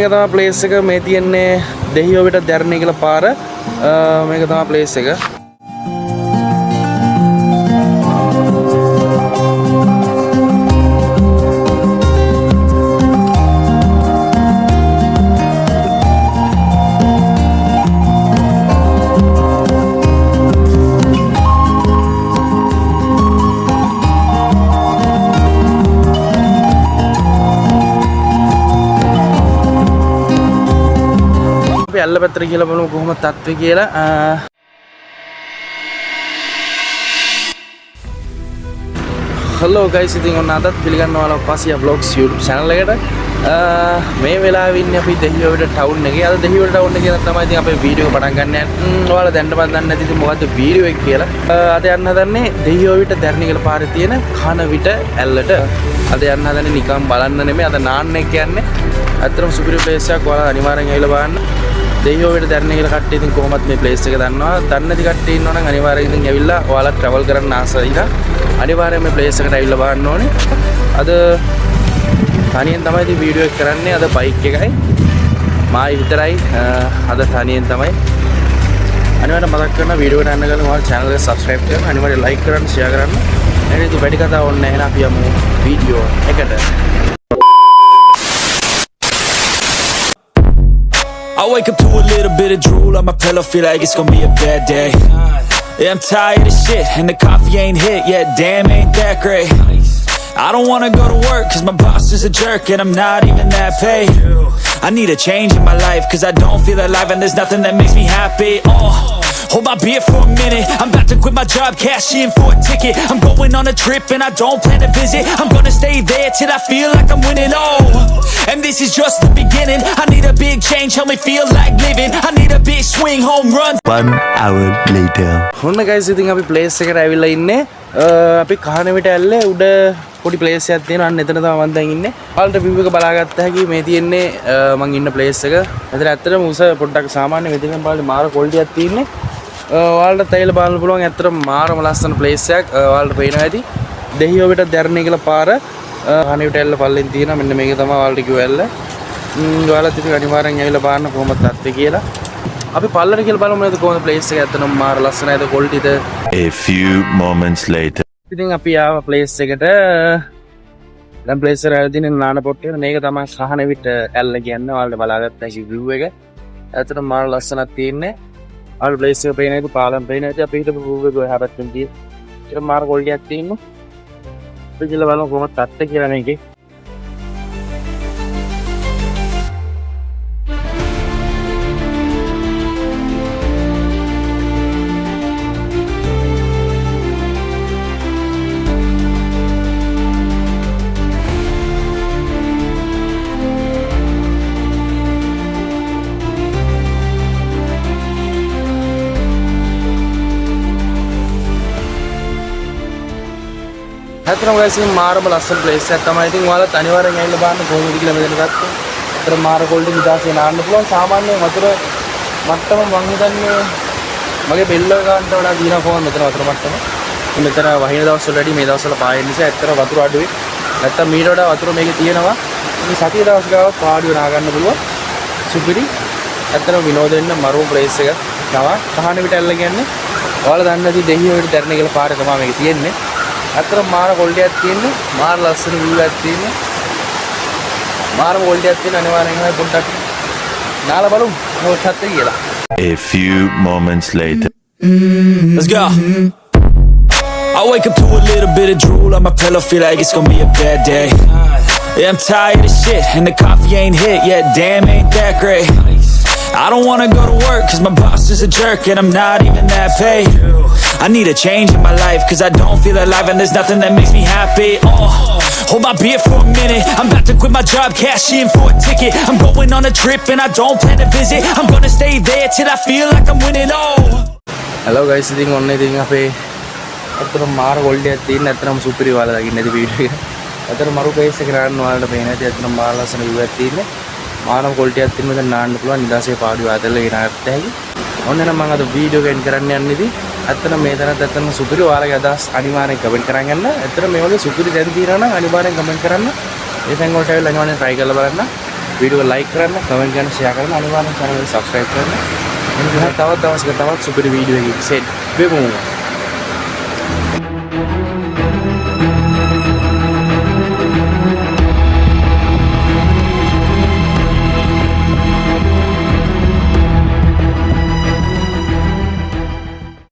මේක තමයි ප්ලේස් එක මේ තියෙන්නේ දෙහියෝවිට දැරණිය කියලා පාර මේක තමයි ප්ලේස් එක ඇල්ල පැත්තට කියලා බලමු කොහොමද තත්ත්වය කියලා. hello guys ඉතින් ඔන්න අදත් පිළිගන්නවා ඔයාලා පාසියා vlogs YouTube channel එකට. මේ වෙලාවේ ඉන්නේ අපි දෙහියෝවිට ටවුන් එකේ. අද දෙහියෝවිට ටවුන් එකේ තමයි ඉතින් අපේ වීඩියෝ එක පටන් ගන්න යන්නේ. ඔයාලා දැන්නවත් දන්නේ නැති ඉතින් මොකද්ද වීඩියෝ එක කියලා. අද යන්න හදන්නේ දෙහියෝවිට දැරණිය කියලා පාරේ තියෙන කනවිට ඇල්ලට. අද යන්න හදන්නේ නිකන් බලන්න නෙමෙයි අද නාන්න එක කියන්නේ. අතරම සුපිරි ප්ලේස් එකක් ඔයාලා අනිවාර්යෙන් ඇවිල්ලා බලන්න. දෙහියෝවිට දැරණිය කියලා කට්ටිය ඉතින් කොහොමත් මේ ප්ලේස් එක දන්නවා. දන්නේ නැති කට්ටිය ඉන්නවා නම් අනිවාර්යෙන් ඉතින් ඇවිල්ලා ඔයාලා ට්‍රැවල් කරන්න ආසයි නම් අනිවාර්යෙන් මේ ප්ලේස් එකට ඇවිල්ලා බලන්න ඕනේ. අද තනියෙන් තමයි ඉතින් වීඩියෝ එක කරන්නේ. අද බයික් එකයි මායි විතරයි. අද තනියෙන් තමයි. අනිවාර්යෙන් මතක් කරන්න වීඩියෝ එකට යන්න ගමන් ඔයාලා channel එක subscribe කරන්න. අනිවාර්යෙන් like කරන්න, share කරන්න. එහෙනම් ඉතින් වැඩි කතා ඕනේ නැහැ. එහෙනම් අපි යමු වීඩියෝ එකට. I wake up to a little bit of drool on my pillow, feel like it's gonna be a bad day. Yeah, I'm tired of shit, and the coffee ain't hit yet, damn ain't that great. I don't wanna go to work, cause my boss is a jerk, and I'm not even that paid. I need a change in my life, cause I don't feel alive, and there's nothing that makes me happy. Hold my beer for a minute, I'm about to quit my job, cash in for a ticket. I'm going on a trip and I don't plan to visit. I'm gonna stay there till I feel like I'm winning, and this is just the beginning. I need a big change, help me feel like living. I need a big swing, home runs. 1 hour later. හොන්න guys ඉතින් අපි place එකට ඇවිල්ලා ඉන්නේ. අපි කහනවිට ඇල්ලේ උඩ පොඩි place එකක් තියෙනවා. අන්න එතන තමයි මම දැන් ඉන්නේ. ඔයාලට view එක බලාගත්ත හැකි මේ තියෙන්නේ මම ඉන්න ප්ලේස් එක. මෙතන ඇත්තටම උස පොඩ්ඩක් සාමාන්‍ය මෙතන බලන්න මාර ක්වොලිටියක් තියෙන්නේ. ඔයාලට තයිල බලන්න පුළුවන් ඇත්තටම මාරම ලස්සන ප්ලේස් එකක්. ඔයාලට පේනවා ඇති. දෙහියෝවිට දැරණිය කියලා පාර කහනවිට ඇල්ල පල්ලෙන් තියෙනවා. මෙන්න මේක තමයි ඔයාලට කිව්ව ඇල්ල. ඔයාලත් ඉතින් අනිවාර්යෙන් ඇවිල්ලා බලන්න කොහොමද තත්ත්වය කියලා. අපි පල්ලට කියලා බලමු නේද කොහොමද ප්ලේස් එක ඇත්තටම මාර ලස්සනයිද ක්වොලිටිද. A few moments later. ඉතින් අපි ආව ප්ලේස් එකට. දැන් ප්ලේස් එක ඇවිදින නාන පොට්ටේ මේක තමයි කහනවිට ඇල්ල කියන්නේ. ඔයාලට බලාගත්ත හැකි view එක. ඇත්තටම මාර ලස්සනක් තියෙන්නේ. ඔයාලට ප්ලේස් එක පේන එක පාලම් පේන එක අපි හිටපු view එක ඔය හැපැත්තෙන් තියෙන. ඒක මාර ක්වොලිටියක් තියෙනවා. අපි කියලා බලමු කොහොමද තත්ත්වය කියලා මේකේ. ඇත්තටම guys මේ මාරම ලස්සන ප්ලේස් එකක් තමයි. ඉතින් ඔයාලත් අනිවාර්යෙන් ඇවිල්ලා බලන්න කොහොමද කියලා මෙතන ගත්තා. අතර මාර ක්වොලිටි විදාසේ නාන්න පුළුවන්. සාමාන්‍ය වතුර මට්ටම මං හිතන්නේ මගේ බෙල්ල ගන්නට වඩා දිනවා කොහොමද මෙතන වතුර මට්ටම. මෙතන වහින දවස් වල වැඩි මේ දවස් වල පායන නිසා ඇත්තට වතුර අඩුයි. නැත්තම් මීට වඩා වතුර මේකේ තියෙනවා. මේ සතිය දවස් ගාවක් පාඩුව නා ගන්න පුළුවන්. සුපිරි. ඇත්තටම විනෝද වෙන්න මරුව ප්ලේස් එකක් තමයි. කහනවිට ඇල්ල කියන්නේ. ඔයාලා දන්නේ නැති දෙහියෝවිට දැරණිය කියලා පාර තමයි මේක තියෙන්නේ. අතර මාර ක්වොලිටියක් තියෙන්නේ. මාර ලස්සන view එකක් තියෙන්නේ. මාරම ක්වොලිටියක් තියෙන අනිවාර්යෙන් තමයි පොඩ්ඩක් නාලා බලමු මොකක්ද තත්ත්වය කියලා. A few moments later. Let's go. I wake up to a little bit of drool on my pillow, feel like it's gonna be a bad day. Yeah, I'm tired of shit, and the coffee ain't hit yet, damn ain't that great. I don't wanna go to work, cause my boss is a jerk, and I'm not even that paid. I need a change in my life, cause I don't feel alive, and there's nothing that makes me happy. Hold my beer for a minute, I'm about to quit my job, cash in for a ticket. I'm going on a trip, and I don't plan to visit. I'm gonna stay there till I feel like I'm winning. Hello guys ඉතින් ඔන්න ඉතින් අපේ අතන මාර ක්වොලිටියක් තියෙන අතරම සුපිරි ඔයාලා දකින්න ඇති වීඩියෝ එක. අතන මරු ප්ලේස් එක ගන්න ඔයාලට පේන ඇති අතන මාර ලස්සන view එකක් තියෙන්නේ. මානව ක්වොලිටියක් තියෙන මෙතන නාන්න පුළුවන් නිදාසේ පාඩුව ආතල්ලා ගෙන ගත්ත හැකි. ඔන්න නම් මම අද වීඩියෝ එක එන්ඩ් කරන්න යන්නේ ඉතින්. අතන මේ තැනත් අතන සුපිරි ඔයාලගේ අදහස් අනිවාර්යෙන් කමෙන්ට් කරන් යන්න. අතන මේ වගේ සුපිරි දැන් තියෙනවා නම් අනිවාර්යෙන් කමෙන්ට් කරන්න. ඒ තැන් වලට ඇවිල්ලා අනිවාර්යෙන් try කරලා බලන්න. වීඩියෝ ලයික් කරන්න, කමෙන්ට් කරන්න, ෂෙයා කරන්න, අනිවාර්යෙන් channel එක subscribe කරන්න. එනිසා තවත් දවසක තවත් සුපිරි වීඩියෝ එකකින් සෙට් වෙමු.